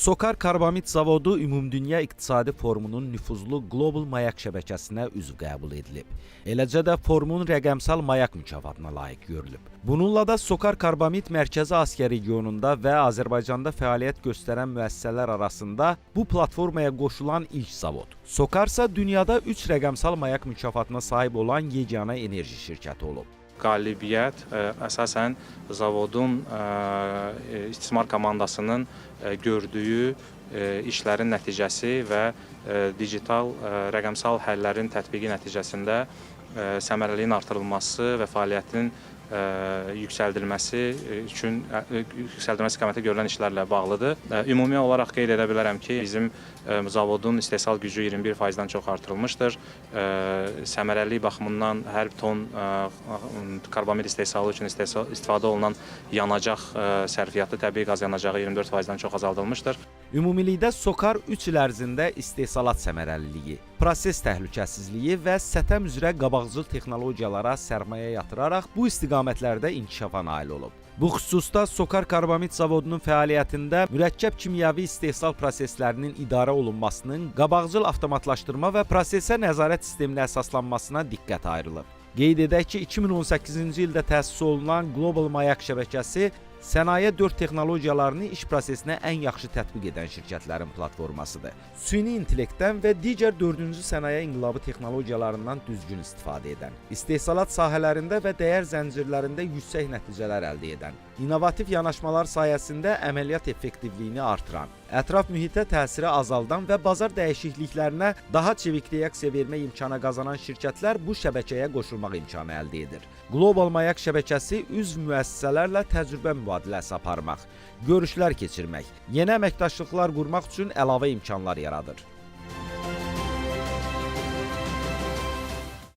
Sokar Karbamid zavodu Ümumdünya İqtisadi Forumunun nüfuzlu Global Mayak şəbəkəsinə üzv qəbul edilib. Eləcə də forumun rəqəmsal mayak mükafatına layiq görülüb. Bununla da Sokar Karbamid Mərkəzi Asiya regionunda və Azərbaycanda fəaliyyət göstərən müəssisələr arasında bu platformaya qoşulan ilk zavod. Sokar isə dünyada 3 rəqəmsal mayak mükafatına sahib olan yeganə enerji şirkəti olub. Qalibiyyət əsasən zavodun istismar komandasının gördüyü işlərin nəticəsi və digital rəqəmsal həllərin tətbiqi nəticəsində səmərəliliyin artırılması və fəaliyyətin yüksəldilməsi istiqamətində görülən işlərlə bağlıdır. Ümumi olaraq qeyd edə bilərəm ki, bizim zavodun istehsal gücü 21%-dən çox artırılmışdır. Səmərəlilik baxımından hər ton karbamid istehsalı üçün istifadə olunan yanacaq sərfiyyatı, təbii qaz yanacağı 24%-dən çox azaldılmışdır. Ümumilikdə Sokar 3 il ərzində istehsalat səmərəliliyi, proses təhlükəsizliyi və sətəm üzrə qabaqcıl texnologiyalara sərmayə yatıraraq bu istiqamətlərdə inkişafa nail olub. Bu xüsusda Sokar Karbamid zavodunun fəaliyyətində mürəkkəb kimyəvi istehsal proseslərinin idarə olunmasının, qabaqcıl avtomatlaşdırma və prosesə nəzarət sisteminə əsaslanmasına diqqət ayrılıb. Qeyd edək ki, 2018-ci ildə təsis olunan Global Mayak şəbəkəsi sənaye 4 texnologiyalarını iş prosesinə ən yaxşı tətbiq edən şirkətlərin platformasıdır. Süni intellektdən və digər 4-cü sənaye inqilabı texnologiyalarından düzgün istifadə edən, istehsalat sahələrində və dəyər zəncirlərində yüksək nəticələr əldə edən, innovativ yanaşmalar sayəsində əməliyyat effektivliyini artıran, ətraf mühitə təsiri azaldan və bazar dəyişikliklərinə daha çevik reaksiya vermək imkanı qazanan şirkətlər bu şəbəkəyə qoşulmaq imkanı əldə edir. Global Mayak şəbəkəsi üzv müəssisələrlə təcrübə mübadiləsi aparmaq, görüşlər keçirmək, yeni əməkdaşlıqlar qurmaq üçün əlavə imkanlar yaradır.